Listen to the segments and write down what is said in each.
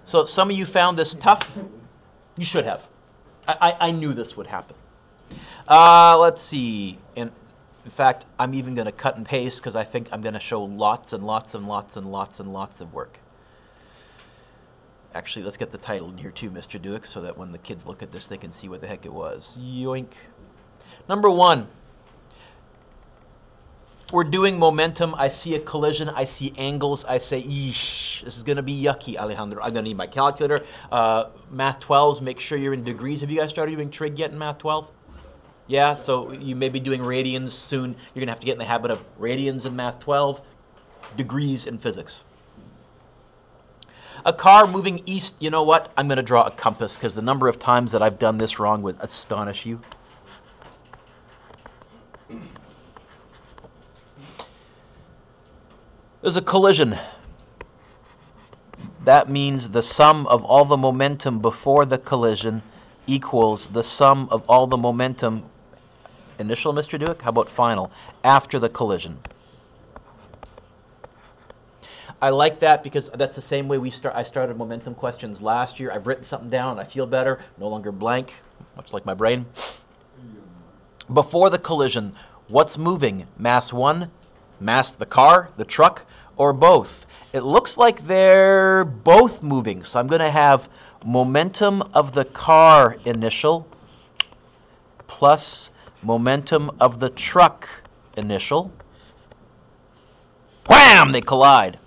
So some of you found this tough. You should have. I knew this would happen. Let's see. In fact, I'm even going to cut and paste because I think I'm going to show lots and lots and lots and lots and lots of work. Actually, let's get the title in here too, Mr. Duick, so that when the kids look at this, they can see what the heck it was. Yoink. Number 1. We're doing momentum. I see a collision. I see angles. I say, eesh, this is going to be yucky, Alejandro. I'm going to need my calculator. Math 12s, make sure you're in degrees. Have you guys started doing trig yet in Math 12? Yeah, so you may be doing radians soon. You're going to have to get in the habit of radians in Math 12, degrees in physics. A car moving east, you know what? I'm going to draw a compass because the number of times that I've done this wrong would astonish you. There's a collision. That means the sum of all the momentum before the collision equals the sum of all the momentum, initial, Mr. Duick? How about final? After the collision. I like that because that's the same way I started momentum questions last year. I've written something down. I feel better. No longer blank, much like my brain. Before the collision, what's moving? Mass 1, mass the car, the truck, or both? It looks like they're both moving. So I'm going to have momentum of the car initial plus momentum of the truck initial. Wham! They collide.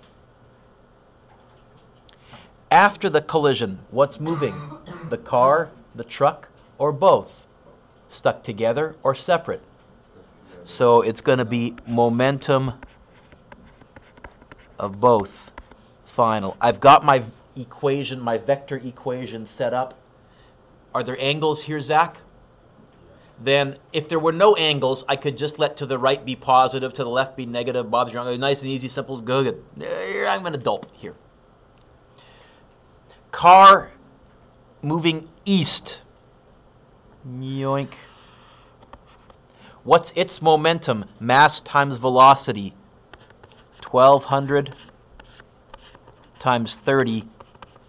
After the collision, what's moving? The car, the truck, or both? Stuck together or separate? So it's going to be momentum of both final. I've got my equation, my vector equation set up. Are there angles here, Zach? Then if there were no angles, I could just let to the right be positive, to the left be negative. Bob's wrong. Nice and easy, simple, good. I'm an adult here. Car moving east. Yoink. What's its momentum? Mass times velocity. 1,200 times 30.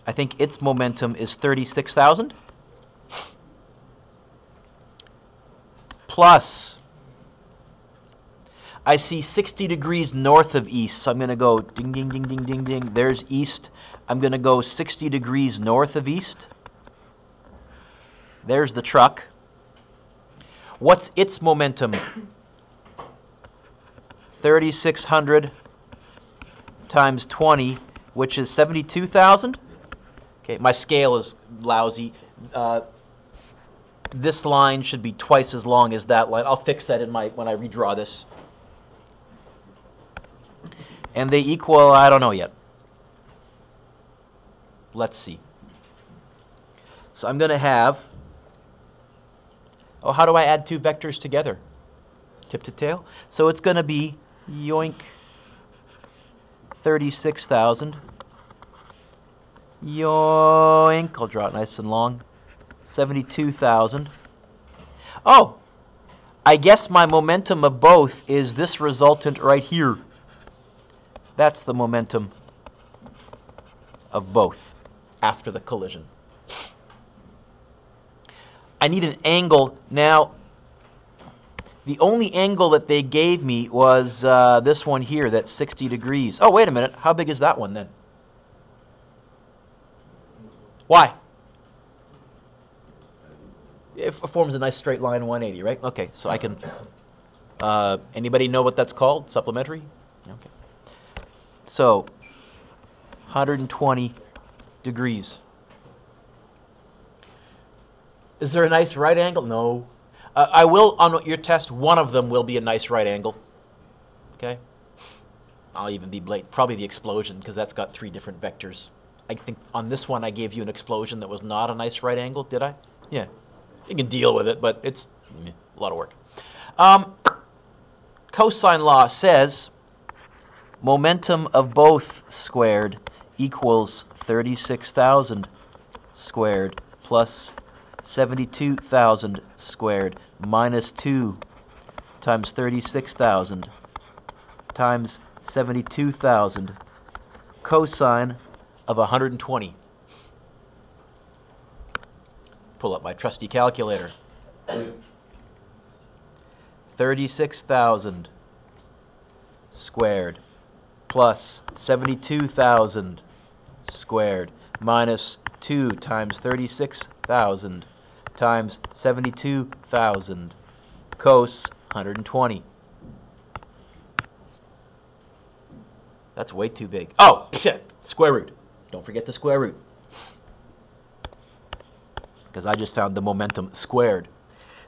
I think its momentum is 36,000. Plus, I see 60 degrees north of east, so I'm going to go ding, ding, ding, ding, ding, ding. There's east. I'm going to go 60 degrees north of east. There's the truck. What's its momentum? 3,600 times 20, which is 72,000. Okay, my scale is lousy. This line should be twice as long as that line. I'll fix that in when I redraw this. And they equal, I don't know yet. Let's see. So I'm going to have, how do I add two vectors together? Tip to tail. So it's going to be yoink 36,000. Yoink, I'll draw it nice and long. 72,000. Oh, I guess my momentum of both is this resultant right here. That's the momentum of both after the collision. I need an angle. Now, the only angle that they gave me was this one here, that's 60 degrees. Oh, wait a minute. How big is that one then? Why? It forms a nice straight line 180, right? Okay, so I can... anybody know what that's called? Supplementary? Okay. So, 120 degrees. Is there a nice right angle? No. I will, on your test, one of them will be a nice right angle. Okay? I'll even be blatant. Probably the explosion, because that's got 3 different vectors. I think on this one I gave you an explosion that was not a nice right angle, did I? Yeah. You can deal with it, but it's a lot of work. Cosine law says momentum of both squared equals 36,000 squared plus 72,000 squared minus 2 times 36,000 times 72,000 cosine of 120. Pull up my trusty calculator. 36,000 squared plus 72,000 squared minus 2 times 36,000 times 72,000 cos 120. That's way too big. Oh, shit. Square root. Don't forget the square root. Because I just found the momentum squared.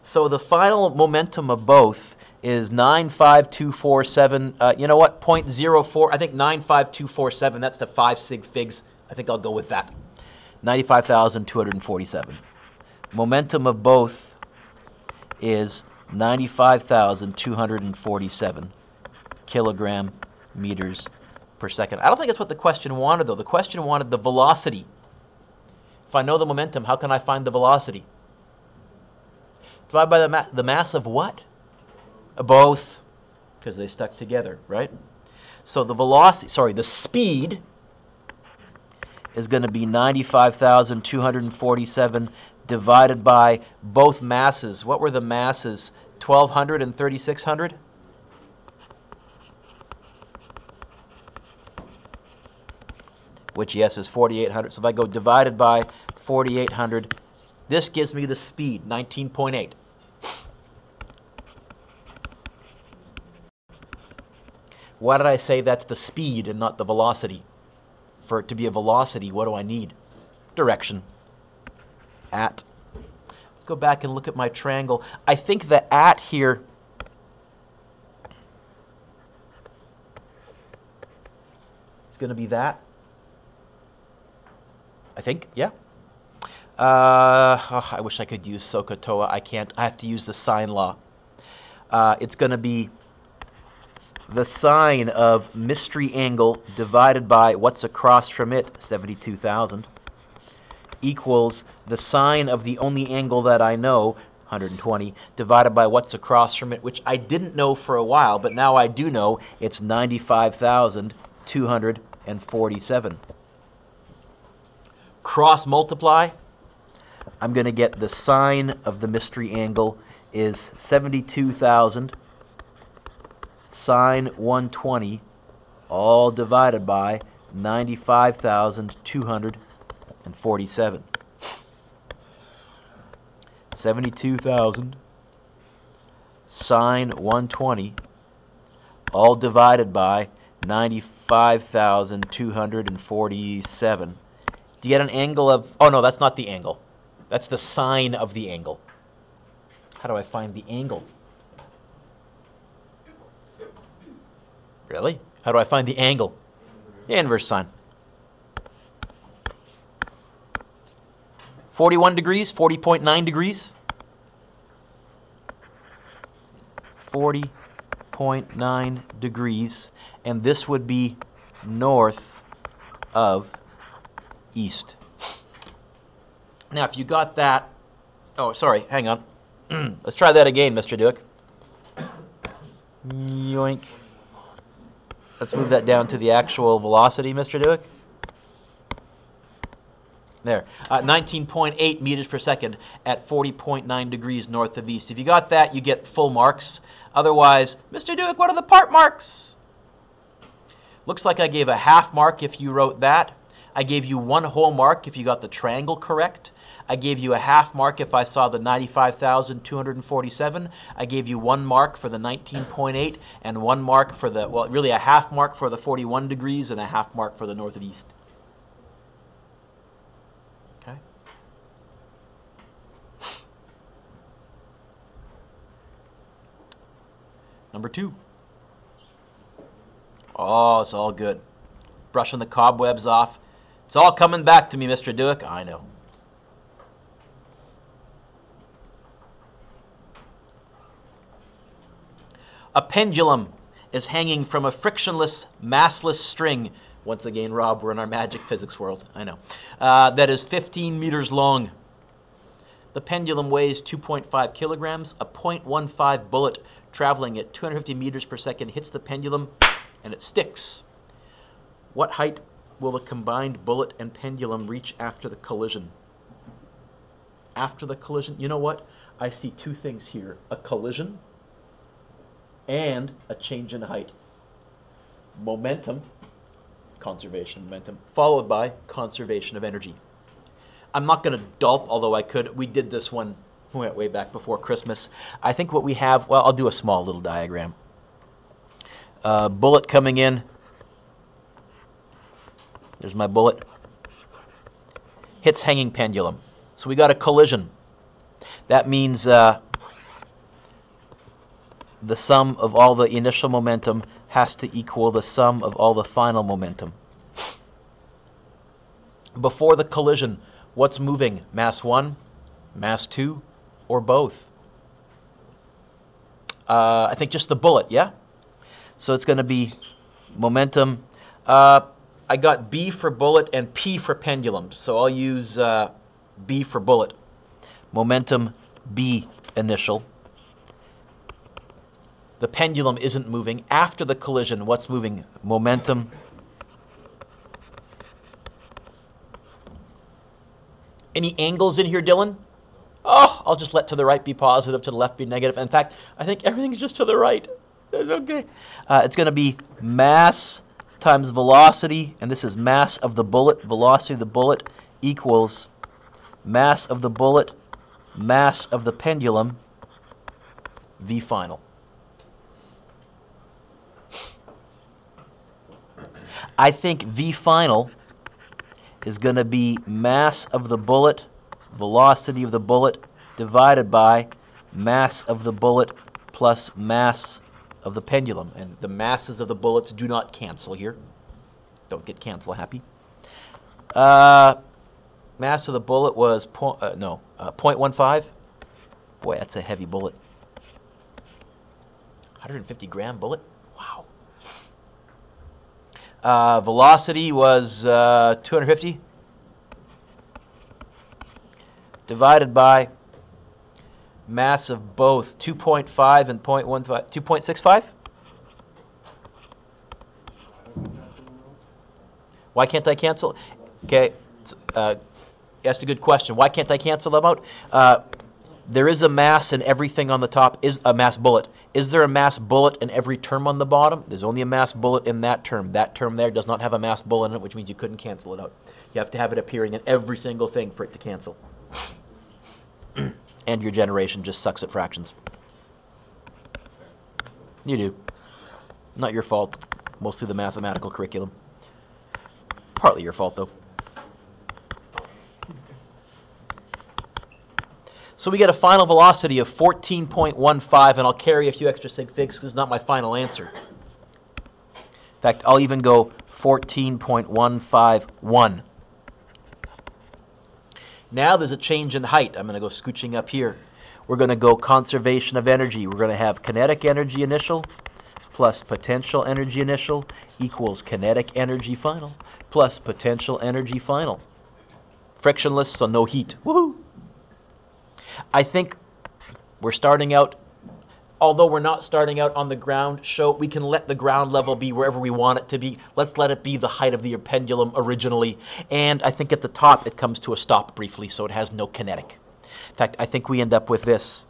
So the final momentum of both is 95247. You know what? 0.04. I think 95247. That's the 5 sig figs. I think I'll go with that. 95,247. Momentum of both is 95,247 kilogram meters per second. I don't think that's what the question wanted, though. The question wanted the velocity. If I know the momentum, how can I find the velocity? Divide by the mass of what? Both, because they stuck together, right? So the velocity, the speed is going to be 95,247 divided by both masses. What were the masses? 1,200 and 3,600? Which, yes, is 4,800. So if I go divided by 4,800, this gives me the speed, 19.8. Why did I say that's the speed and not the velocity? For it to be a velocity, what do I need? Direction. At. Let's go back and look at my triangle. I think the at here is going to be that. I think, yeah. I wish I could use SOHCAHTOA. I can't. I have to use the sine law. It's going to be the sine of mystery angle divided by what's across from it, 72,000, equals the sine of the only angle that I know, 120, divided by what's across from it, which I didn't know for a while, but now I do know. It's 95,247. Cross multiply, I'm going to get the sine of the mystery angle is 72,000 sine 120, all divided by 95,247. 72,000 sine 120, all divided by 95,247. Do you get an angle of, oh no, that's not the angle. That's the sine of the angle. How do I find the angle? Really? How do I find the angle? The inverse sine. 41 degrees, 40.9 degrees. 40.9 degrees. And this would be north of east. Now, if you got that, oh, sorry, hang on. Let's try that again, Mr. Duick. Yoink. Let's move that down to the actual velocity, Mr. Duick. There, 19.8 meters per second at 40.9 degrees north of east. If you got that, you get full marks. Otherwise, Mr. Duick, what are the part marks? Looks like I gave a half mark if you wrote that. I gave you 1 whole mark if you got the triangle correct. I gave you a half mark if I saw the 95,247. I gave you 1 mark for the 19.8 and 1 mark for the, well, really a half mark for the 41 degrees and a half mark for the north of east. Okay. Number 2. Oh, it's all good. Brushing the cobwebs off. It's all coming back to me, Mr. Duick. I know. A pendulum is hanging from a frictionless, massless string. Once again, Rob, we're in our magic physics world. I know. That is 15 meters long. The pendulum weighs 2.5 kilograms. A .15 bullet traveling at 250 meters per second hits the pendulum and it sticks. What height will the combined bullet and pendulum reach after the collision? after the collision, you know what? I see two things here, a collision and a change in height. Momentum, conservation of momentum, followed by conservation of energy. I'm not going to dulp, although I could. We did this one way back before Christmas. I think what we have, well, I'll do a small little diagram. Bullet coming in. There's my bullet. Hits hanging pendulum. So we got a collision. That means the sum of all the initial momentum has to equal the sum of all the final momentum. Before the collision, what's moving? Mass 1, mass 2, or both? I think just the bullet, yeah? So it's going to be momentum. I got B for bullet and P for pendulum, so I'll use B for bullet. Momentum B initial. The pendulum isn't moving. After the collision, what's moving? Momentum. Any angles in here, Dylan? Oh, I'll just let to the right be positive, to the left be negative. In fact, I think everything's just to the right. That's okay. It's going to be mass times velocity, and this is mass of the bullet, velocity of the bullet equals mass of the bullet, mass of the pendulum, V final. I think V final is going to be mass of the bullet, velocity of the bullet, divided by mass of the bullet plus mass of the pendulum. And the masses of the bullets do not cancel here. Don't get cancel happy. Mass of the bullet was 0.15. Boy, that's a heavy bullet. 150 gram bullet? Wow. Velocity was 250 divided by mass of both 2.5 and 0.15, 2.65? Why can't I cancel? Okay, that's a good question. Why can't I cancel them out? There is a mass in everything on the top, is a mass bullet. Is there a mass bullet in every term on the bottom? There's only a mass bullet in that term. That term there does not have a mass bullet in it, which means you couldn't cancel it out. You have to have it appearing in every single thing for it to cancel. And your generation just sucks at fractions. You do. Not your fault. Mostly the mathematical curriculum. Partly your fault, though. So we get a final velocity of 14.15, and I'll carry a few extra sig figs because it's not my final answer. In fact, I'll even go 14.151. Now there's a change in height. I'm going to go scooching up here. We're going to go conservation of energy. We're going to have kinetic energy initial plus potential energy initial equals kinetic energy final plus potential energy final. Frictionless, so no heat. Woohoo! I think we're starting out, although we're not starting out on the ground, we can let the ground level be wherever we want it to be. Let's let it be the height of the pendulum originally. And I think at the top it comes to a stop briefly, so it has no kinetic. In fact, I think we end up with this.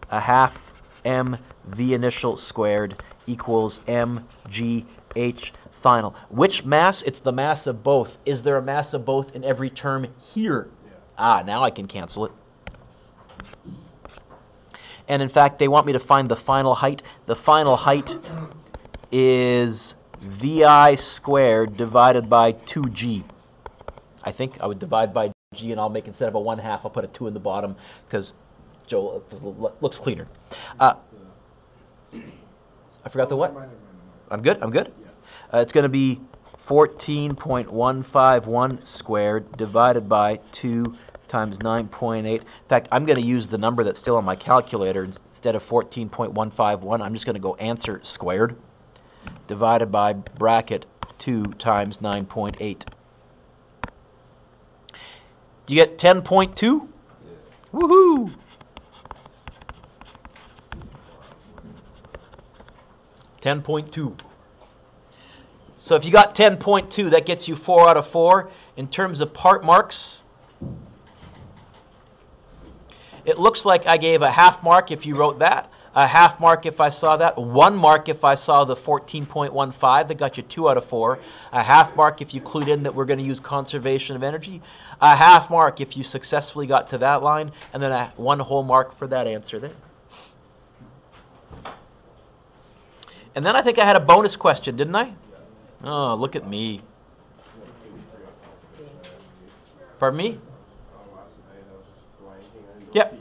A half m v initial squared equals m g h final. Which mass? It's the mass of both. Is there a mass of both in every term here? Yeah. Ah, now I can cancel it. And in fact, they want me to find the final height. The final height is vi squared divided by 2g. I think I would divide by g, and I'll make, instead of a 1/2, I'll put a 2 in the bottom because Joe looks cleaner. I forgot the what? I'm good? I'm good? It's going to be 14.151 squared divided by 2 times 9.8. In fact, I'm going to use the number that's still on my calculator. Instead of 14.151, I'm just going to go answer squared divided by bracket 2 times 9.8. Do you get 10.2? Yeah. Woohoo! $10.2. So if you got 10.2, that gets you 4 out of 4. In terms of part marks, It looks like I gave a half mark if you wrote that, a half mark if I saw that, 1 mark if I saw the 14.15 that got you 2 out of 4, a half mark if you clued in that we're going to use conservation of energy, a half mark if you successfully got to that line, and then a 1 whole mark for that answer there. And then I think I had a bonus question, didn't I? Oh, look at me. Pardon me? Yep.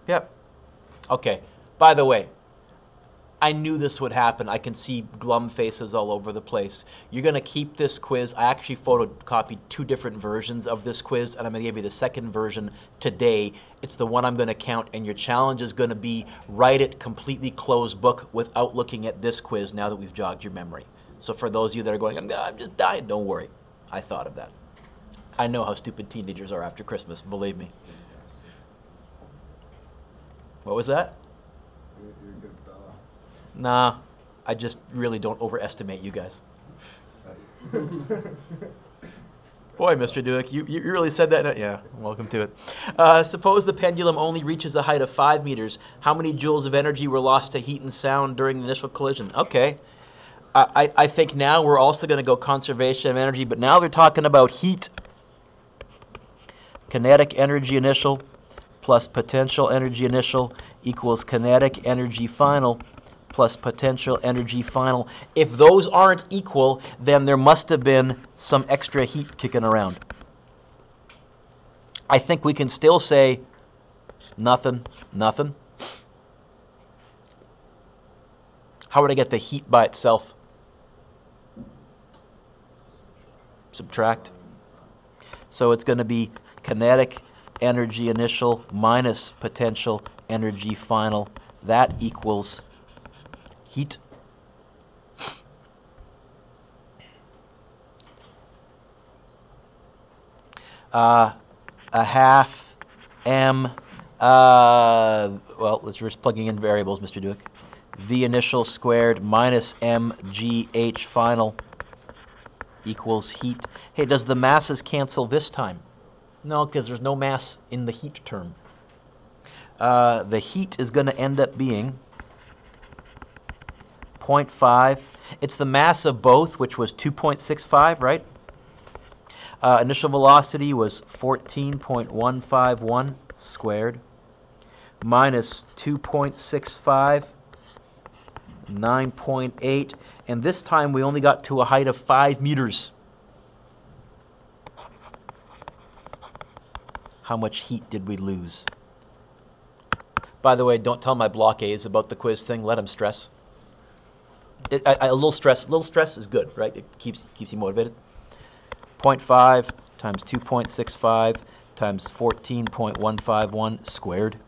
Yep. Okay. By the way, I knew this would happen. I can see glum faces all over the place. You're going to keep this quiz. I actually photocopied 2 different versions of this quiz, and I'm going to give you the second version today. It's the one I'm going to count, and your challenge is going to be write it completely closed book without looking at this quiz now that we've jogged your memory. So for those of you that are going, I'm just dying, don't worry. I thought of that. I know how stupid teenagers are after Christmas, believe me. What was that? You're a good fella. Nah, I just really don't overestimate you guys. Boy, Mr. Duick, you really said that? Yeah, welcome to it. Suppose the pendulum only reaches a height of 5 meters. How many joules of energy were lost to heat and sound during the initial collision? Okay. I think now we're also going to go conservation of energy, but now they're talking about heat. Kinetic energy initial plus potential energy initial equals kinetic energy final plus potential energy final. If those aren't equal, then there must have been some extra heat kicking around. I think we can still say nothing, nothing. How would I get the heat by itself? Subtract. So it's going to be kinetic energy initial minus potential energy final. That equals heat. A half m, well, let's just plugging in variables, Mr. Duick. V initial squared minus mgh final equals heat. Hey, does the masses cancel this time? No, because there's no mass in the heat term. The heat is going to end up being 0.5. It's the mass of both, which was 2.65, right? Initial velocity was 14.151 squared minus 2.65, 9.8. And this time we only got to a height of 5 meters. How much heat did we lose? By the way, don't tell my block A's about the quiz thing. Let them stress. A little stress is good, right? It keeps you motivated. 0.5 times 2.65 times 14.151 squared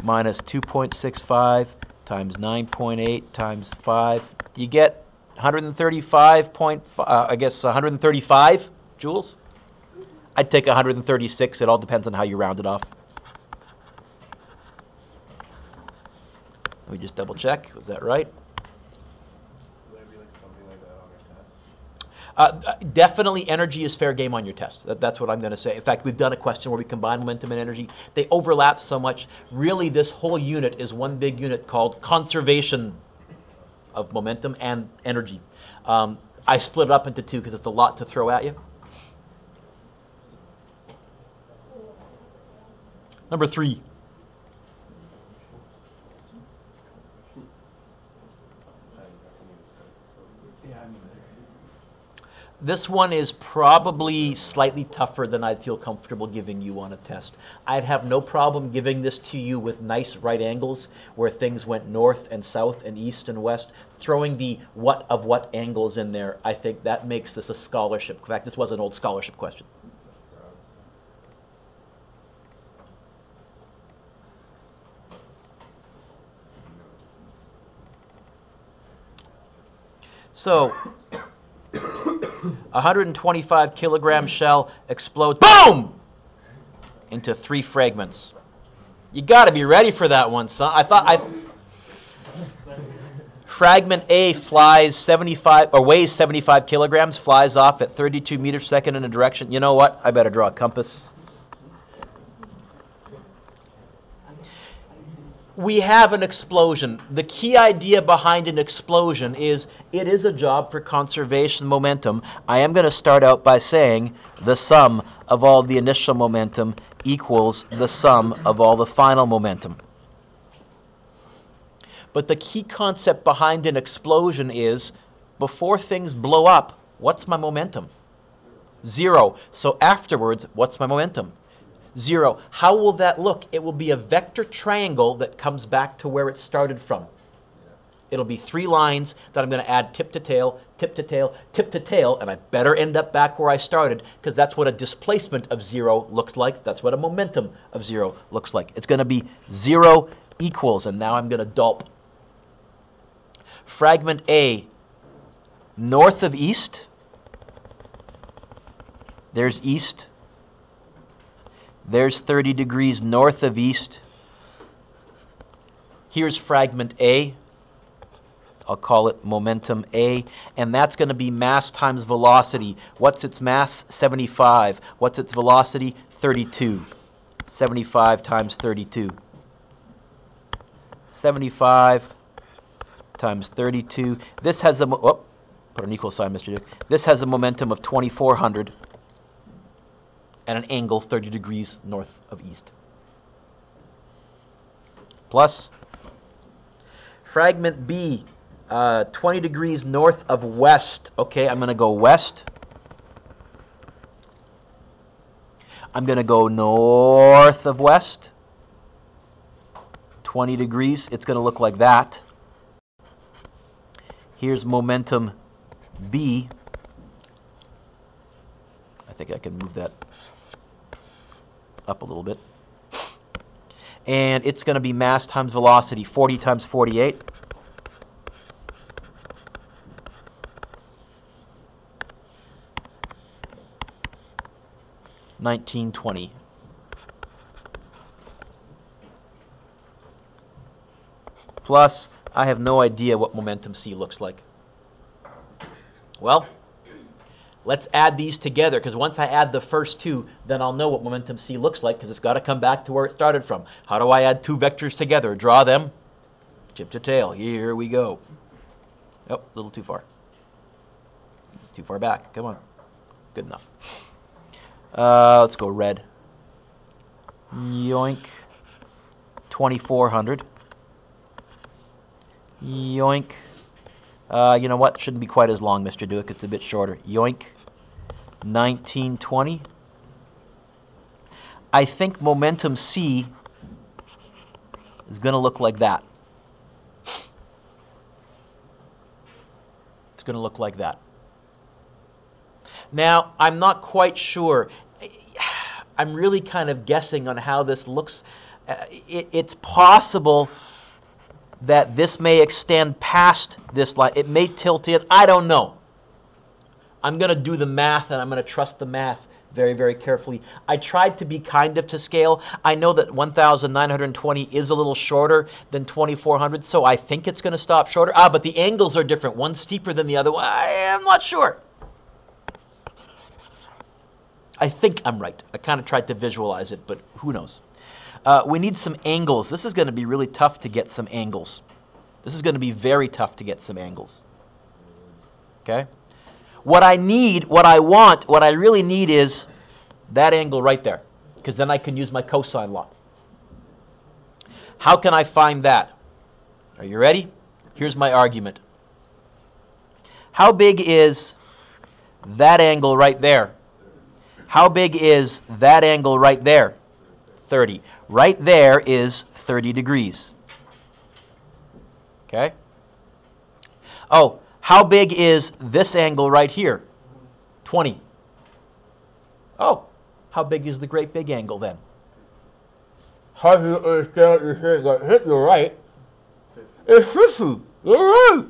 minus 2.65 times 9.8 times 5. Do you get 135 joules? I'd take 136. It all depends on how you round it off. Let me just double check. Was that right? Would there be like something like that on your test? Definitely energy is fair game on your test. That's what I'm going to say. In fact, we've done a question where we combine momentum and energy. They overlap so much. Really, this whole unit is one big unit called conservation of momentum and energy. I split it up into 2 because it's a lot to throw at you. Number 3. This one is probably slightly tougher than I'd feel comfortable giving you on a test. I'd have no problem giving this to you with nice right angles where things went north and south and east and west. Throwing the what of what angles in there, I think that makes this a scholarship. In fact, this was an old scholarship question. So, 125 kilogram shell explodes, boom, into 3 fragments. You got to be ready for that one, son. Fragment A flies 75 or weighs 75 kilograms, flies off at 32 meters per second in a direction. You know what? I better draw a compass. We have an explosion. The key idea behind an explosion is it is a job for conservation momentum. I am going to start out by saying the sum of all the initial momentum equals the sum of all the final momentum. But the key concept behind an explosion is before things blow up, what's my momentum? 0. So afterwards, what's my momentum? 0. How will that look? It will be a vector triangle that comes back to where it started from. It'll be 3 lines that I'm going to add tip to tail, tip to tail, tip to tail, and I better end up back where I started because that's what a displacement of 0 looked like. That's what a momentum of 0 looks like. It's going to be 0 equals, and now I'm going to dulp. Fragment A, north of east. There's east. There's 30 degrees north of east. Here's fragment A. I'll call it momentum A. And that's going to be mass times velocity. What's its mass? 75. What's its velocity? 32. 75 times 32. 75 times 32. This has a... put an equal sign, Mr. Duke. This has a momentum of 2,400. And an angle 30 degrees north of east. Plus, fragment B, 20 degrees north of west. Okay, I'm going to go west. I'm going to go north of west. 20 degrees. It's going to look like that. Here's momentum B. I think I can move that up a little bit. And it's going to be mass times velocity, 40 times 48. $19.20. Plus, I have no idea what momentum C looks like. Well, let's add these together, because once I add the first two, then I'll know what momentum C looks like, because it's got to come back to where it started from. How do I add two vectors together? Draw them. Tip to tail. Here we go. Oh, a little too far. Too far back. Come on. Good enough. Let's go red. Yoink. 2,400. Yoink. You know what? Shouldn't be quite as long, Mr. Duick. It's a bit shorter. Yoink. 1920. I think momentum C is going to look like that. It's going to look like that. Now, I'm not quite sure. I'm really kind of guessing on how this looks. It's possible that this may extend past this line. It may tilt in. I don't know. I'm going to do the math, and I'm going to trust the math very, very carefully. I tried to be kind of to scale. I know that 1,920 is a little shorter than 2,400, so I think it's going to stop shorter. But the angles are different. One's steeper than the other. I am not sure. I think I'm right. I kind of tried to visualize it, but who knows? We need some angles. This is going to be really tough to get some angles. This is going to be very tough to get some angles. Okay? What I need, what I want, what I really need is that angle right there, because then I can use my cosine law. How can I find that? Are you ready? Here's my argument. How big is that angle right there? How big is that angle right there? 30. Right there is 30 degrees. Okay? Oh, how big is this angle right here? 20. Oh, how big is the great big angle then? How do you understand what you're saying? I hit you right. It's 50. You're right.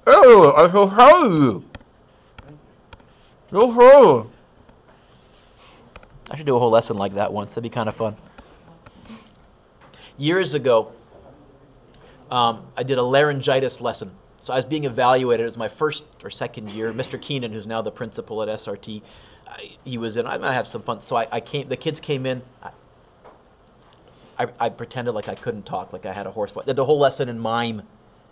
Oh, I'm so proud of you. No problem. I should do a whole lesson like that once. That'd be kind of fun. Years ago, I did a laryngitis lesson. So I was being evaluated. It was my first or second year. Mr. Keenan, who's now the principal at SRT, he was in. I might have some fun. So I came. The kids came in. I pretended like I couldn't talk, like I had a hoarse voice. The whole lesson in mime.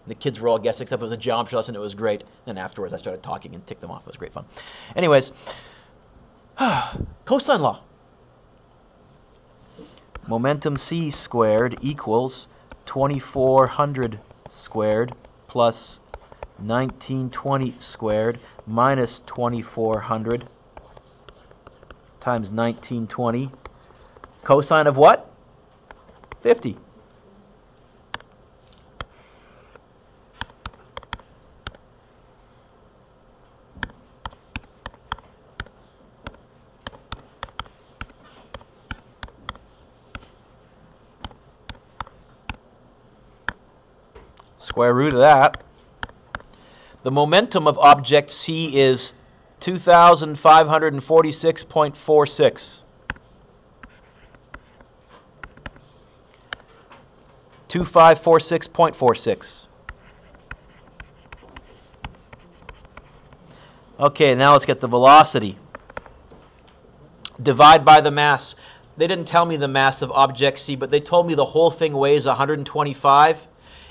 The kids were all guessing, except it was a geometry lesson. It was great. Then afterwards, I started talking and ticked them off. It was great fun. Anyways, cosine law. Momentum c squared equals 2400 squared plus 1920 squared minus 2400 times 1920. Cosine of what? 50. Square root of that. The momentum of object C is 2,546.46. 2546.46. Okay, now let's get the velocity. Divide by the mass. They didn't tell me the mass of object C, but they told me the whole thing weighs 125.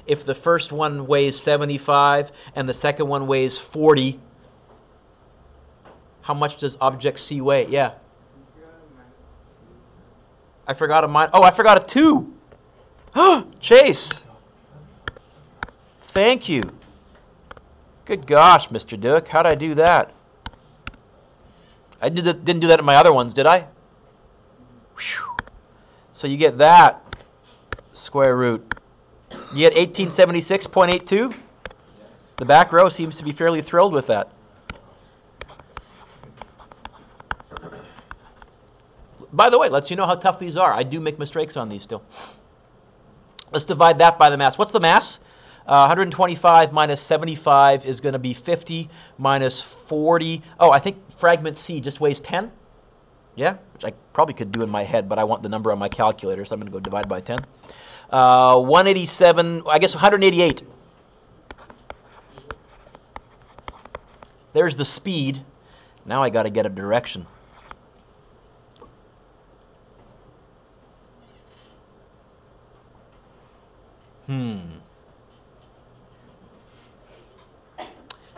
If the first one weighs 75 and the second one weighs 40, how much does object C weigh? Yeah. I forgot a minus. Oh, I forgot a 2. Chase. Thank you. Good gosh, Mr. Duke. How'd I do that? I didn't do that in my other ones, did I? Whew. So you get that square root. You get 1876.82? The back row seems to be fairly thrilled with that. By the way, lets you know how tough these are. I do make mistakes on these still. Let's divide that by the mass. What's the mass? 125 minus 75 is going to be 50 minus 40. Oh, I think fragment C just weighs 10. Yeah, which I probably could do in my head, but I want the number on my calculator, so I'm going to go divide by 10. 187, I guess 188. There's the speed. Now I got to get a direction.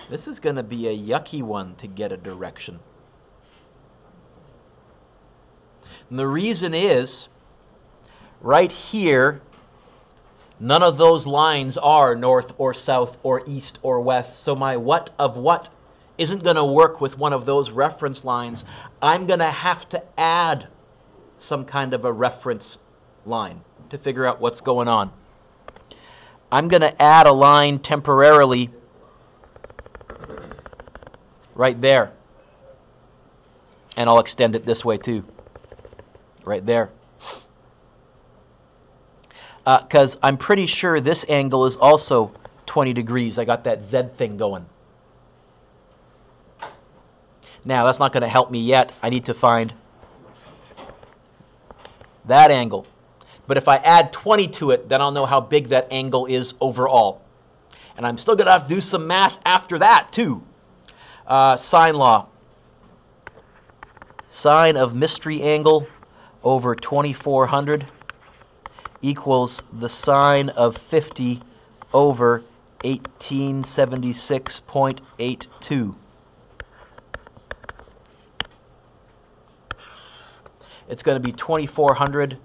This is going to be a yucky one to get a direction. And the reason is, right here, none of those lines are north or south or east or west. So my what of what isn't going to work with one of those reference lines. I'm going to have to add some kind of a reference line to figure out what's going on. I'm going to add a line temporarily right there. And I'll extend it this way too. Right there. Because I'm pretty sure this angle is also 20 degrees. I got that Z thing going. Now, that's not going to help me yet. I need to find that angle. But if I add 20 to it, then I'll know how big that angle is overall. And I'm still going to have to do some math after that, too. Sine law. Sine of mystery angle over 2400 equals the sine of 50 over 1876.82. It's going to be 2400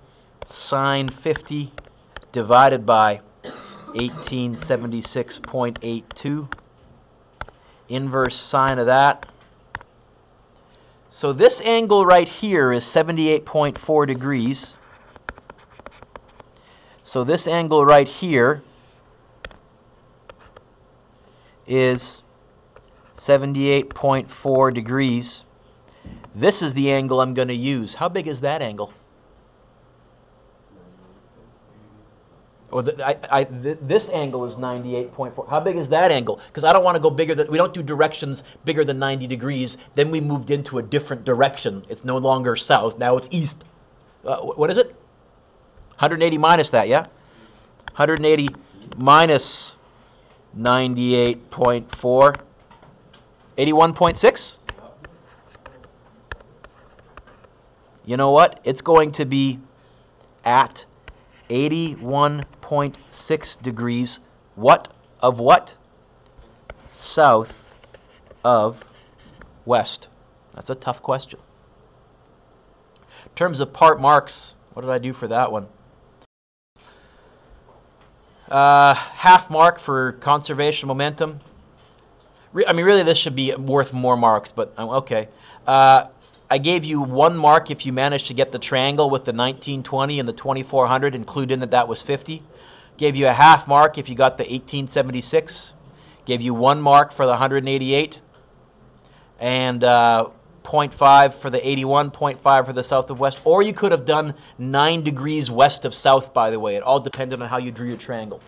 sine 50 divided by 1876.82. Inverse sine of that. So this angle right here is 78.4 degrees. So this angle right here is 78.4 degrees. This is the angle I'm going to use. How big is that angle? Or this angle is 98.4. How big is that angle? Because I don't want to go bigger than, we don't do directions bigger than 90 degrees. Then we moved into a different direction. It's no longer south. Now it's east. What is it? 180 minus that, yeah? 180 minus 98.4. 81.6? You know what? It's going to be at 81.6 degrees. What of what? South of west. That's a tough question. In terms of part marks, what did I do for that one? Half mark for conservation momentum. I mean, really, this should be worth more marks, but okay. I gave you 1 mark if you managed to get the triangle with the 1920 and the 2400, include in that was 50. Gave you a half mark if you got the 1876. Gave you 1 mark for the 188. And 0.5 for the 81, 0.5 for the south of west. Or you could have done 9 degrees west of south, by the way. It all depended on how you drew your triangle.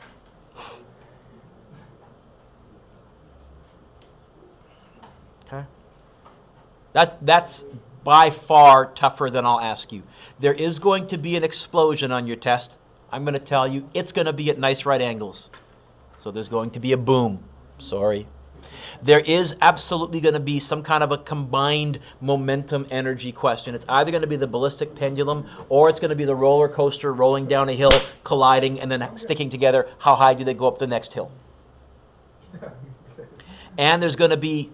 Okay. That's by far tougher than I'll ask you. There is going to be an explosion on your test. I'm going to tell you it's going to be at nice right angles. So there's going to be a boom. Sorry. There is absolutely going to be some kind of a combined momentum energy question. It's either going to be the ballistic pendulum or it's going to be the roller coaster rolling down a hill, colliding, and then sticking together. How high do they go up the next hill? And there's going to be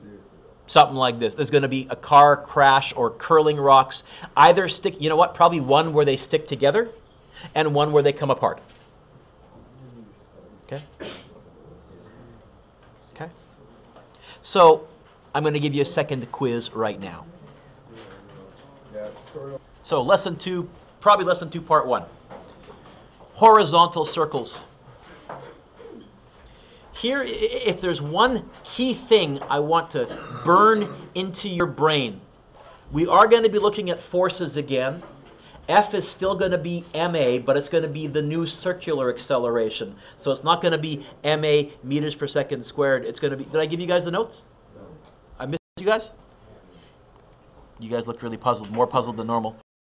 something like this. There's going to be a car crash or curling rocks. Either stick, you know what, probably one where they stick together and one where they come apart. Okay? Okay? So I'm going to give you a second quiz right now. So lesson 2, probably lesson 2, part 1. Horizontal circles. Here, if there's one key thing I want to burn into your brain, we are going to be looking at forces again. F is still going to be ma, but it's going to be the new circular acceleration. So it's not going to be ma meters per second squared. It's going to be, did I give you guys the notes? No. I missed you guys? You guys looked really puzzled, more puzzled than normal.